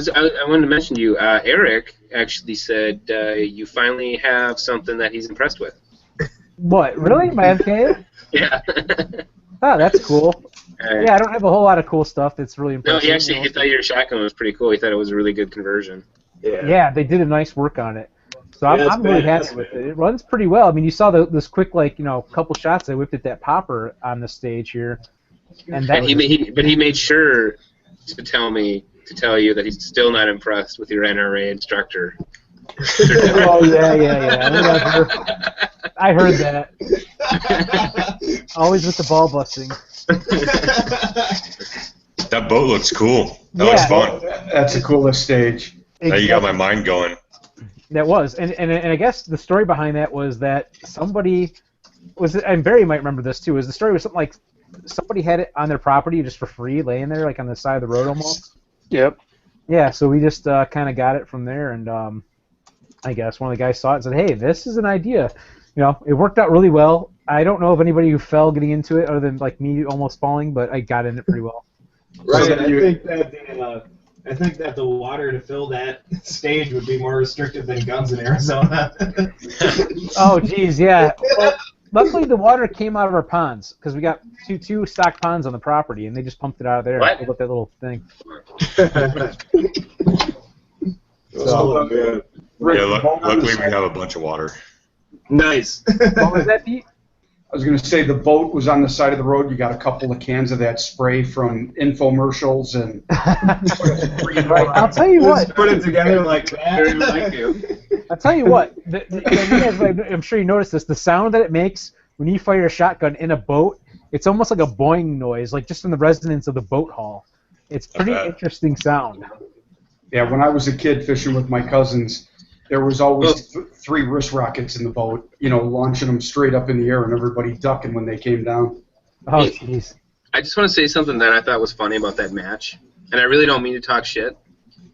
wanted to mention to you. Eric actually said you finally have something that he's impressed with. What? Really? My MK? Yeah. Oh, that's cool. Yeah, I don't have a whole lot of cool stuff that's really No, impressive. he thought your shotgun was pretty cool. He thought it was a really good conversion. Yeah, they did a nice work on it. So I'm really happy with it. It runs pretty well. I mean, you saw this quick, like, you know, couple shots I whipped at that popper on the stage here, and that. But he made sure to tell you that he's still not impressed with your NRA instructor. Oh yeah. Whatever. I heard that. Always with the ball busting. That boat looks cool. That was fun. That's the coolest stage. Now you got my mind going. That was, and I guess the story behind that was that somebody was, and Barry might remember this too. Is the story was something like somebody had it on their property just for free, laying there like on the side of the road almost. Yep. Yeah, so we just kind of got it from there, and I guess one of the guys saw it and said, "Hey, this is an idea." You know, it worked out really well. I don't know of anybody who fell getting into it other than like me almost falling, but I got in it pretty well. Right. I think that the water to fill that stage would be more restrictive than guns in Arizona. Oh, geez, yeah. Well, luckily, the water came out of our ponds because we got two stock ponds on the property, and they just pumped it out of there and filled up that little thing. So, Luckily we have a bunch of water. Nice. what was that, Pete? I was going to say the boat was on the side of the road. You got a couple of cans of that spray from infomercials and. Right, I'll tell you what. Just put it together like that. Like you. I'll tell you what. You guys, I'm sure you noticed this. The sound that it makes when you fire a shotgun in a boat, it's almost like a boing noise, like just from the resonance of the boat hull. It's pretty interesting sound. Yeah, when I was a kid fishing with my cousins, there was always 3 wrist rockets in the boat, you know, launching them straight up in the air and everybody ducking when they came down. Oh, jeez. I just want to say something that I thought was funny about that match, and I really don't mean to talk shit,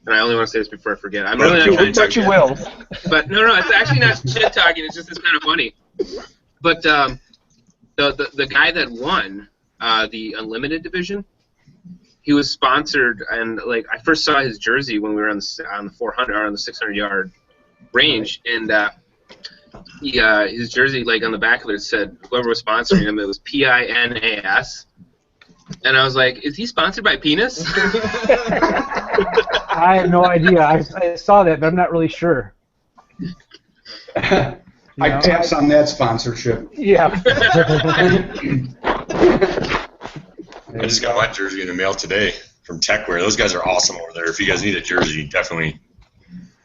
and I only want to say this before I forget. I'm really not trying to talk shit. will. But no, it's actually not shit talking. It's kind of funny. But the guy that won the Unlimited division, he was sponsored, and like I first saw his jersey when we were on the 400 or on the 600-yard range, and his jersey, like on the back of it, said whoever was sponsoring him, it was PINAS, and I was like, is he sponsored by Penis? I have no idea. I saw that, but I'm not really sure. I pass on that sponsorship. Yeah. I just got my jersey in the mail today from Techwear. Those guys are awesome over there. If you guys need a jersey, definitely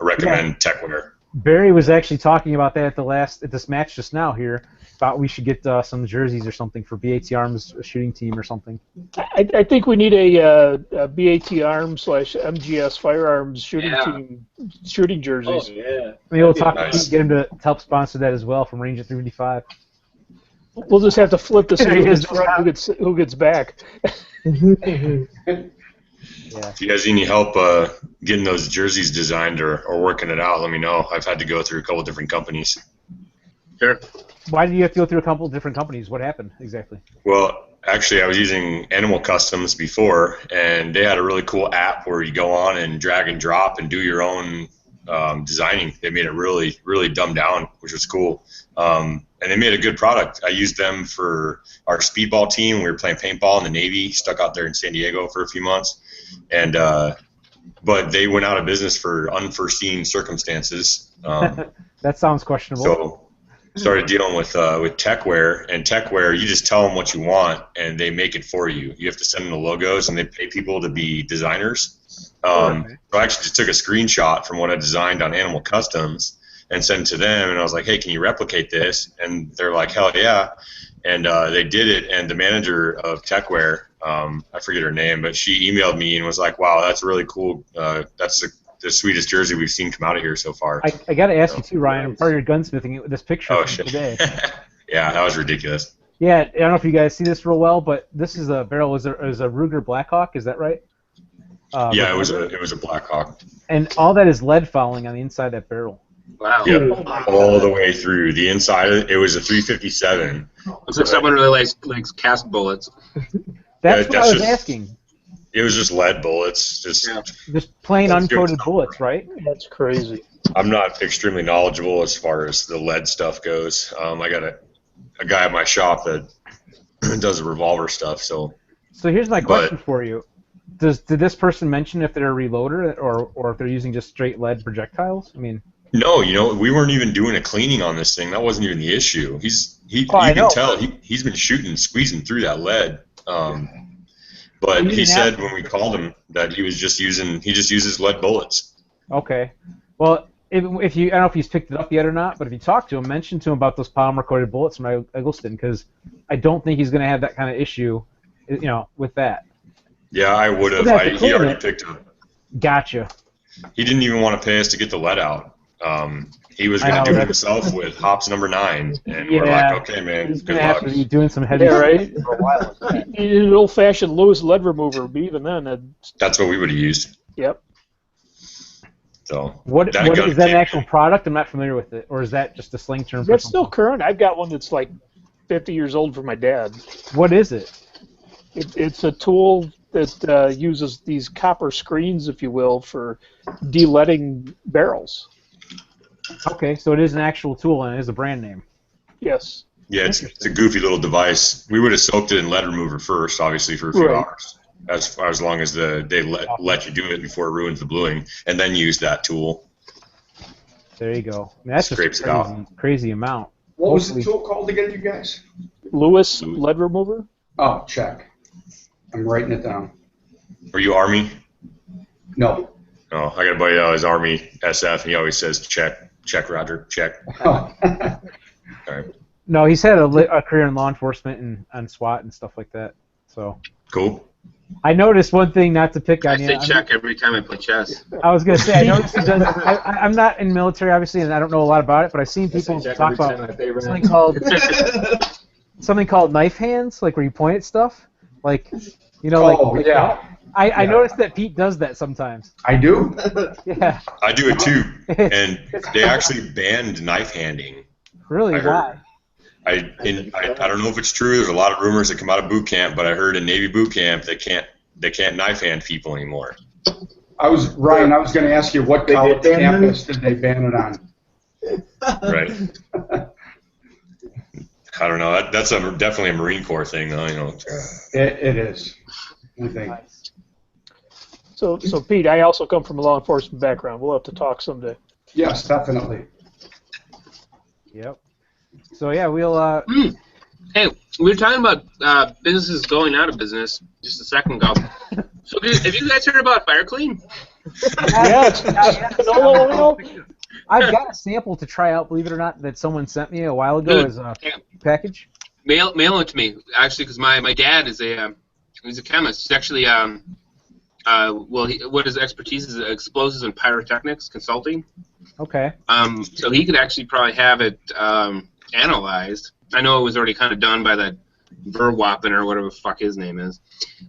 recommend Techwear. Barry was actually talking about that at this match just now here. Thought we should get some jerseys or something for BAT Arms shooting team or something. I think we need a BAT Arms / MGS Firearms shooting team shooting jerseys. Oh, yeah. Maybe we'll talk to Pete, get him to help sponsor that as well from Ranger 355. We'll just have to flip this who gets back. Yeah. If you guys need any help getting those jerseys designed or working it out, let me know. I've had to go through a couple different companies. Sure. Why did you have to go through a couple different companies? What happened exactly? Well, actually, I was using Animal Customs before, and they had a really cool app where you go on and drag and drop and do your own designing. They made it really, really dumbed down, which was cool. And they made a good product. I used them for our speedball team. We were playing paintball in the Navy, stuck out there in San Diego for a few months. And but they went out of business for unforeseen circumstances. That sounds questionable. So started dealing with Techwear, and Techwear, you just tell them what you want, and they make it for you. You have to send them the logos, and they pay people to be designers. So I actually just took a screenshot from what I designed on Animal Customs and sent it to them, and I was like, hey, can you replicate this? And they're like, hell yeah. And they did it, and the manager of Techwear, I forget her name, but she emailed me and was like, wow, that's really cool. That's the sweetest jersey we've seen come out of here so far. I got to ask you too, Ryan. Part of your gunsmithing, this picture from today. Yeah, that was ridiculous. Yeah, I don't know if you guys see this real well, but this is a barrel. Is a Ruger Blackhawk? Is that right? Yeah, it was a Blackhawk. And all that is lead fouling on the inside of that barrel. Wow. Yep, all the way through the inside. It was a 357. Looks like someone really likes cast bullets. That's what I was asking. It was just lead bullets, just plain uncoated bullets, right? That's crazy. I'm not extremely knowledgeable as far as the lead stuff goes. I got a guy at my shop that does the revolver stuff. So here's my question for you: Did this person mention if they're a reloader or if they're using just straight lead projectiles? I mean. No, we weren't even doing a cleaning on this thing. That wasn't even the issue. You can tell he's been squeezing through that lead. But he said when we called him that he just uses lead bullets. Okay. Well, if you, I don't know if he's picked it up yet or not, but if you talk to him, mention to him about those polymer-coated bullets from Eggleston, because I don't think he's going to have that kind of issue, with that. Yeah, I would have. He already picked it up. Gotcha. He didn't even want to pay us to get the lead out. He was going to do it himself with hops number 9, and we're like, okay, man, he's good luck. Have to be doing some heavy right? For a while. You need an old-fashioned Lewis lead remover, but even then, that's what we would have used. Yep. So what is that an actual product? I'm not familiar with it, or is that just a slang term? That's still current. I've got one that's like 50 years old from my dad. What is it? It's a tool that uses these copper screens, if you will, for de-leading barrels. Okay, so it is an actual tool and it is a brand name. Yes. Yeah, it's a goofy little device. We would have soaked it in lead remover first, obviously, for a few hours, as long as they let you do it before it ruins the bluing, and then use that tool. There you go. I mean, that's Scrapes just a crazy amount. What was the tool called again, you guys? Lewis lead remover. Oh, check. I'm writing it down. Are you Army? No. Oh, I got a buddy that was Army SF, and he always says check, Roger, check. Oh. All right. No, he's had a career in law enforcement and SWAT and stuff like that. So. Cool. I noticed one thing, not to pick on you. I say check every time I play chess. I was going to say, I noticed he does. I'm not in military, obviously, and I don't know a lot about it, but I've seen people talk about something called knife hands, like where you point at stuff. Like, like yeah. I noticed that Pete does that sometimes. I do? Yeah. I do it too. And they actually banned knife handing. Really? Why? I don't know if it's true. There's a lot of rumors that come out of boot camp, but I heard in Navy boot camp they can't knife hand people anymore. Ryan, I was going to ask you what college campus did they ban it on? Right. I don't know. That's definitely a Marine Corps thing, though. It is. I think. So Pete, I also come from a law enforcement background. We'll have to talk someday. Yes, definitely. Yep. So yeah, we'll. Hey, we were talking about businesses going out of business just a second ago. So have you guys heard about FireClean? Yes. Canola oil. I've got a sample to try out, believe it or not, that someone sent me a while ago as a package. Mail it to me, actually, because my dad is he's a chemist. He's actually what his expertise is explosives and pyrotechnics consulting. Okay. So he could actually probably have it analyzed. I know it was already kind of done by that Verwappen or whatever the fuck his name is.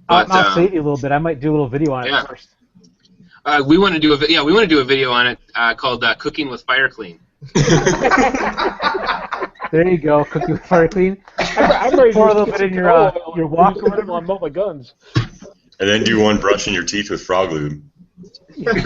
But, I'll save you a little bit. I might do a little video on it first. We want to do a video on it called "Cooking with FireClean." There you go, cooking with FireClean. I'm ready to pour a little bit in your wok or whatever. On both my guns. And then do one brushing your teeth with frog lube. What is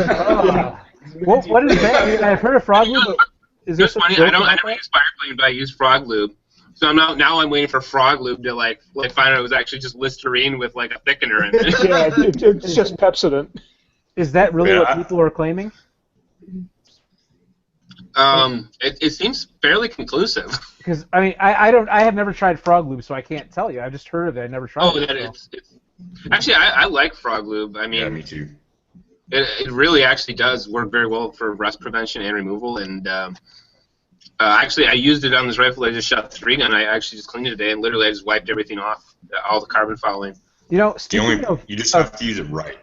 that? I mean, I've heard of frog lube, but is there some? Funny. I don't use FireClean, but I use frog lube. So I'm waiting for frog lube to like find out it was actually just Listerine with like a thickener in it. Yeah, it's just Pepsodent. Is that really what people are claiming? It seems fairly conclusive. Because I mean, I have never tried frog lube, so I can't tell you. I've just heard of it. I never tried it. It's actually I like frog lube. I mean, Yeah, me too. It really actually does work very well for rust prevention and removal. And actually, I used it on this rifle I just shot the 3-gun. I actually just cleaned it today, and literally I just wiped everything off, all the carbon fouling. You know, you just have to use it right.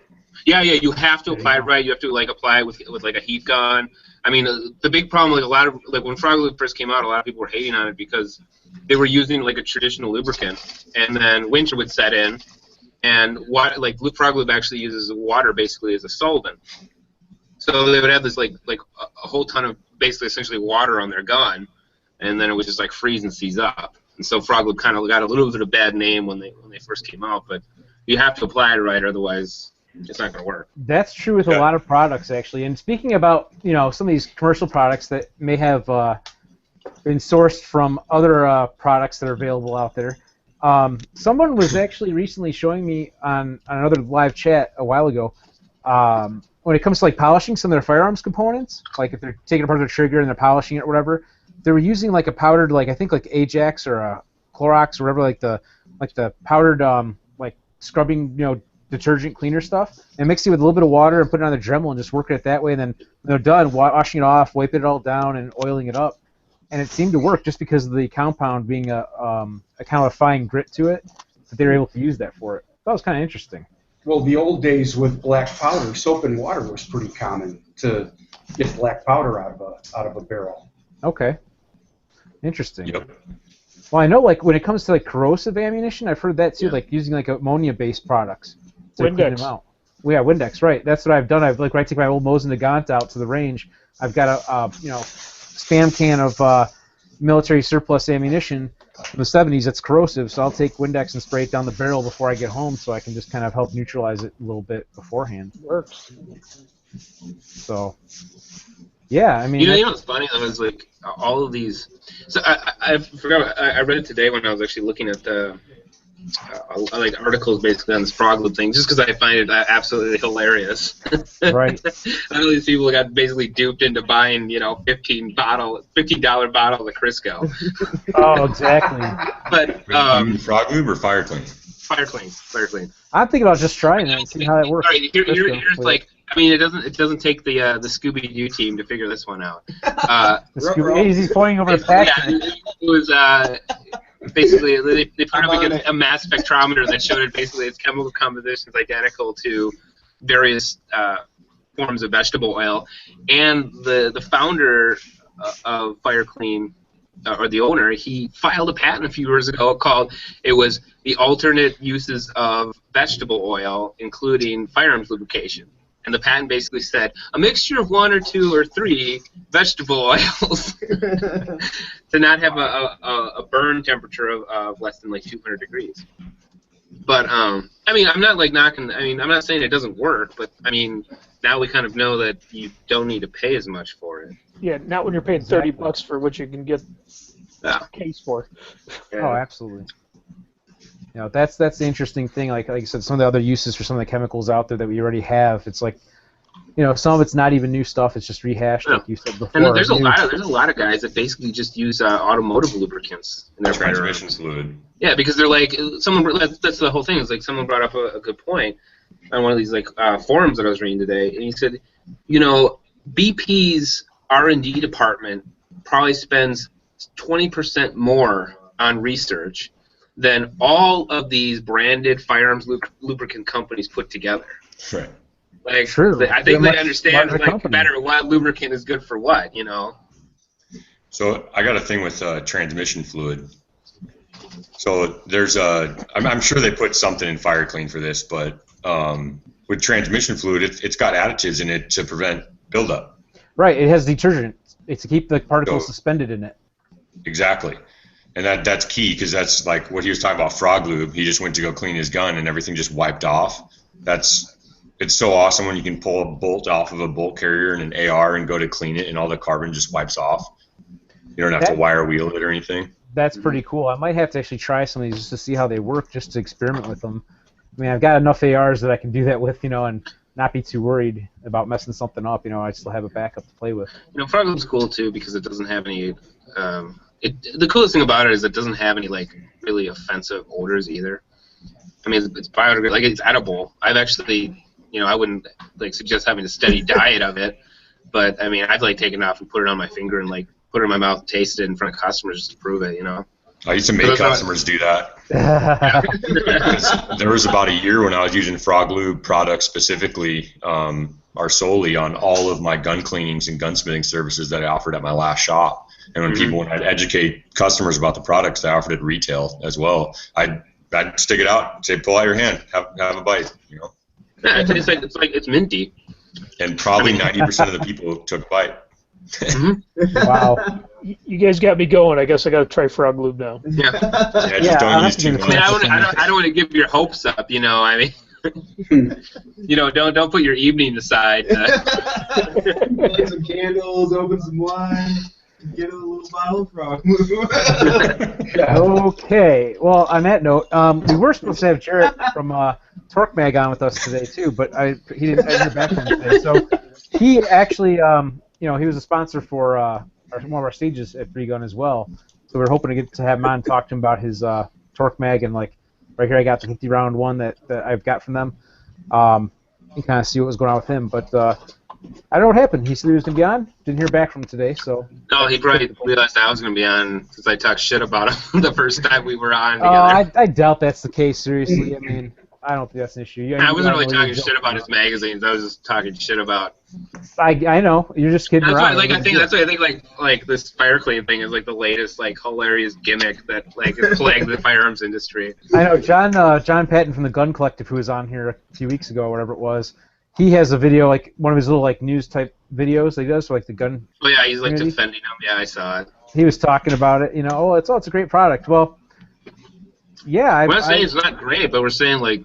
Yeah, you have to apply it right. You have to apply it with like a heat gun. I mean, the big problem, when frog lube first came out, a lot of people were hating on it because they were using like a traditional lubricant, and then winter would set in, and frog lube actually uses water basically as a solvent. So they would have this like a whole ton of basically essentially water on their gun, and then it would just like freeze and seize up. And so frog lube kind of got a little bit of a bad name when they first came out, but you have to apply it right, otherwise it's not going to work. That's true with a lot of products, actually. And speaking about, some of these commercial products that may have been sourced from other products that are available out there, someone was actually recently showing me on another live chat a while ago, when it comes to like polishing some of their firearms components, like if they're taking apart their trigger and they're polishing it or whatever, they were using like a powdered, like I think like Ajax or a Clorox or whatever, like the powdered like scrubbing, detergent cleaner stuff, and mix it with a little bit of water and put it on the Dremel and just work it that way. And then when they're done, washing it off, wiping it all down, and oiling it up. And it seemed to work just because of the compound being a kind of a fine grit to it, that they were able to use that for it. That was kind of interesting. Well, the old days with black powder, soap and water was pretty common to get black powder out of a barrel. Okay. Interesting. Yep. Well, I know like when it comes to like corrosive ammunition, I've heard that too, like using like ammonia-based products to clean them out. Well, yeah, Windex, right? That's what I've done. I've when I take my old Mosin Nagant out to the range, I've got a spam can of military surplus ammunition from the 70s that's corrosive, so I'll take Windex and spray it down the barrel before I get home, so I can just kind of help neutralize it a little bit beforehand. Works. So, yeah, I mean. You know what's funny though is like all of these. So I forgot. I read it today when I was actually looking at the like articles basically on this frog lube thing, just because I find it absolutely hilarious. Right. I know these people got basically duped into buying, $15 bottle of Crisco. Oh, exactly. But frog lube or FireClean? FireClean. I'm thinking about just trying that and seeing how that works. All right, here's like. I mean, it doesn't take the Scooby-Doo team to figure this one out. He's pointing over the pack. Yeah, it was basically they put up against a mass spectrometer that showed it basically its chemical composition is identical to various forms of vegetable oil, and the founder of FireClean, or the owner, he filed a patent a few years ago called the alternate uses of vegetable oil, including firearms lubrication. And the patent basically said a mixture of 1 or 2 or 3 vegetable oils to not have a burn temperature of less than like 200 degrees. But I mean, I'm not like knocking. I mean, I'm not saying it doesn't work, but I mean, now we kind of know that you don't need to pay as much for it. Yeah, not when you're paying $30 for what you can get a case for. Yeah. Oh, absolutely. You know, that's the interesting thing. Like I said, some of the other uses for some of the chemicals out there that we already have. It's like, you know, some of it's not even new stuff. It's just rehashed, like you said before. And there's a lot of guys that basically just use automotive lubricants in their transmission fluid. Yeah, because they're like that's the whole thing. It's like someone brought up a good point on one of these like forums that I was reading today, and he said, you know, BP's R&D department probably spends 20% more on research than all of these branded firearms lubricant companies put together. Right. Like, true. I think they understand like better what lubricant is good for what, you know. So I got a thing with transmission fluid. So there's I'm sure they put something in Fire Clean for this, but with transmission fluid, it's got additives in it to prevent buildup. Right. It has detergent. It's to keep the particles suspended in it. Exactly. And that's key, because that's like what he was talking about, frog lube. He just went to go clean his gun and everything just wiped off. It's so awesome when you can pull a bolt off of a bolt carrier in an AR and go to clean it and all the carbon just wipes off. You don't have to wire wheel it or anything. That's pretty cool. I might have to actually try some of these just to see how they work, just to experiment with them. I mean, I've got enough ARs that I can do that with, you know, and not be too worried about messing something up. You know, I still have a backup to play with. You know, frog lube's cool too because it doesn't have any. The coolest thing about it is it doesn't have any like really offensive odors either. I mean, it's biodegradable, like it's edible. I've actually, you know, I wouldn't like suggest having a steady diet of it, but I mean, I've like taken it off and put it on my finger and like put it in my mouth, and taste it in front of customers just to prove it, you know. I used to make customers do that. There was about a year when I was using frog lube products specifically, or solely on all of my gun cleanings and gunsmithing services that I offered at my last shop. And when I'd educate customers about the products, I offered it retail as well. I'd stick it out, say, pull out your hand, have a bite, you know. Yeah, it's minty. And probably 90% of the people took a bite. Wow. You guys got me going. I guess I got to try frog lube now. Yeah. Just don't use too much. I don't want to give your hopes up, you know. I mean, you know, don't put your evening aside. Light some candles, open some wine, get a little bottle of frog lube. Okay. Well, on that note, we were supposed to have Jarrett from Torque Mag on with us today too, but I didn't hear back from him today. So he actually, you know, he was a sponsor for one of our stages at Free Gun as well. So we're hoping to get to have him on and talk to him about his Torque Mag, and like right here I got the 50 round one that I've got from them. You kind of see what was going on with him, but I don't know what happened. He said he was going to be on. Didn't hear back from him today, so. No, he probably realized I was going to be on since I talked shit about him the first time we were on together. I doubt that's the case, seriously. I mean, I don't think that's an issue. I wasn't really talking shit about his magazines. I was just talking shit about. I know. You're just kidding around. That's why I think like this Fire Clean thing is like the latest like hilarious gimmick that like is plagued the firearms industry. I know John Patton from the Gun Collective, who was on here a few weeks ago, or whatever it was. He has a video, like one of his little like news type videos that he does, so like the gun. Oh yeah, he's like defending them. Yeah, I saw it. He was talking about it. You know, it's a great product. Well, yeah. We're not saying it's not great, but we're saying like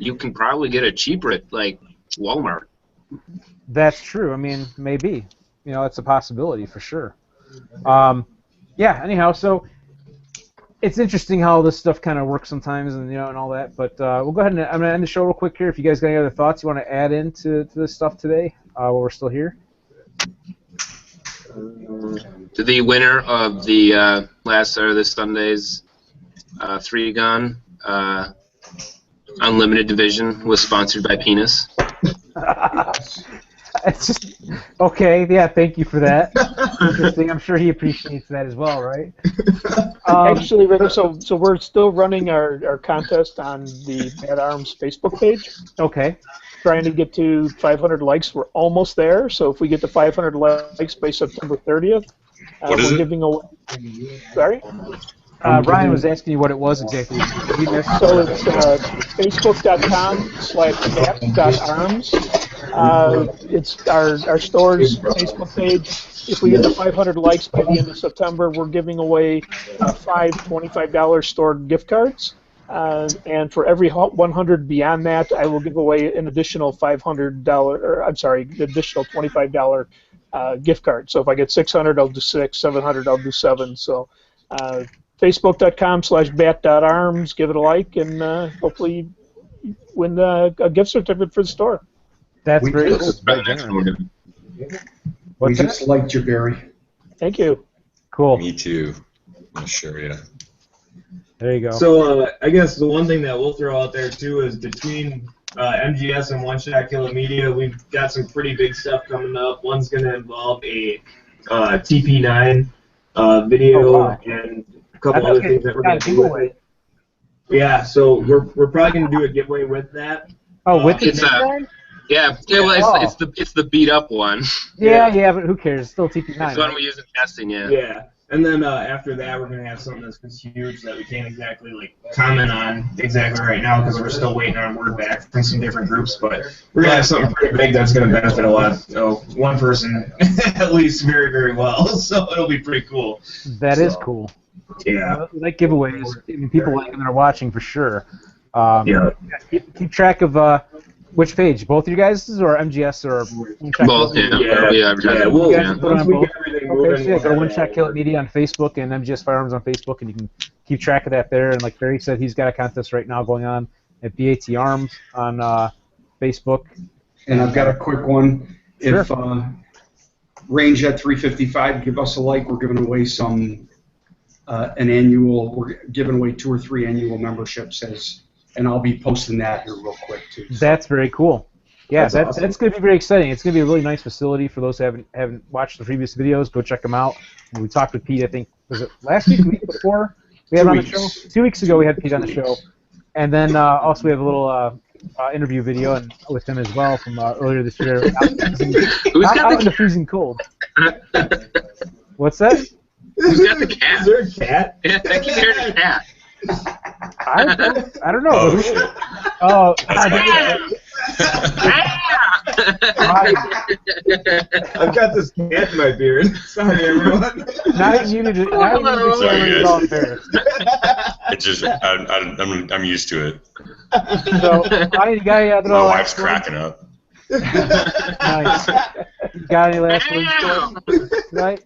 you can probably get it cheaper at like Walmart. That's true. I mean, maybe. You know, it's a possibility for sure. Yeah. Anyhow, so it's interesting how this stuff kind of works sometimes, and you know, and all that. But we'll go ahead and I'm gonna end the show real quick here. If you guys got any other thoughts you want to add into this stuff today, while we're still here. The winner of the this Sunday's 3-gun Unlimited division was sponsored by Penis. It's just okay. Yeah, thank you for that. Interesting. I'm sure he appreciates that as well, right? Actually, Rick, so we're still running our contest on the Bad Arms Facebook page. Okay. Trying to get to 500 likes. We're almost there. So if we get to 500 likes by September 30th, we're giving away. Sorry. Ryan was asking you what it was exactly. So it's facebook.com/cap.arms. It's our store's Facebook page. If we get to 500 likes by the end of September, we're giving away 5 $25 store gift cards. And for every 100 beyond that, I will give away an additional additional $25 gift card. So if I get 600, I'll do 6. 700, I'll do 7. So Facebook.com/bat.arms. Give it a like, and hopefully win a gift certificate for the store. That's very cool. That's very generous. We just liked you, Barry. Thank you. Cool. Me too. I'll show you. There you go. So I guess the one thing that we'll throw out there too is between MGS and One Shot Kill It Media, we've got some pretty big stuff coming up. One's going to involve a TP9 video and a couple other things that we're going to do with it. Yeah, so we're probably going to do a giveaway with that. Oh, with the well, it's the beat up one. Yeah, but who cares? It's still TP9. It's the one we use in testing, yeah. Yeah, and then after that, we're gonna have something that's huge that we can't exactly comment on exactly right now because we're still waiting on word back from some different groups. But we're gonna have something pretty big that's gonna benefit a lot. One person at least very, very well. So it'll be pretty cool. That is cool. Yeah. Like giveaways. I mean, people like them that are watching for sure. Yeah. Keep track of which page, both of you guys or MGS or both? Yeah. We'll put on both. everything Okay, so moving. go to One Shot Kill It Media on Facebook and MGS Firearms on Facebook, and you can keep track of that there. And like Barry said, he's got a contest right now going on at BAT Arms on Facebook. And I've got a quick one. Sure. If Range at 355, give us a like. We're giving away we're giving away 2 or 3 annual memberships and I'll be posting that here real quick too. So. That's very cool. Yeah, that's awesome. That's going to be very exciting. It's going to be a really nice facility for those who haven't watched the previous videos. Go check them out. And we talked with Pete, I think, was it last week, the week before? We had him on the show? 2 weeks ago we had Pete on the show. And then also we have a little interview video with him as well from earlier this year. Out in the freezing cold. What's that? Who's got the cat? Is there a cat? Yeah, I keep hearing a cat. I don't know. I've got this cat in my beard. Sorry, everyone. Now you need to say all embarrassed. It's just I'm used to it. So I need a guy. My wife's cracking up. Nice. You got any last words, right?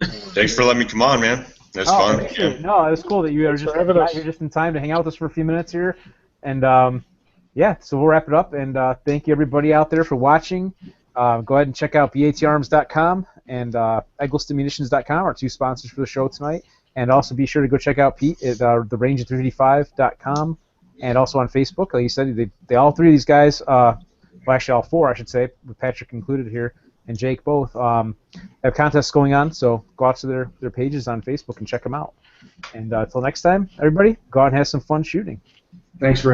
Thanks for letting me come on, man. That's fun. Yeah. No, it was cool that you were just got here just in time to hang out with us for a few minutes here. And yeah, so we'll wrap it up. And thank you everybody out there for watching. Go ahead and check out batarms.com and egglestonmunitions.com, our 2 sponsors for the show tonight. And also be sure to go check out Pete at therange355.com and also on Facebook. Like you said, they all 3 of these guys, well actually all 4 I should say, with Patrick included here, and Jake both, have contests going on, so go out to their pages on Facebook and check them out. And until next time, everybody, go out and have some fun shooting. Thanks for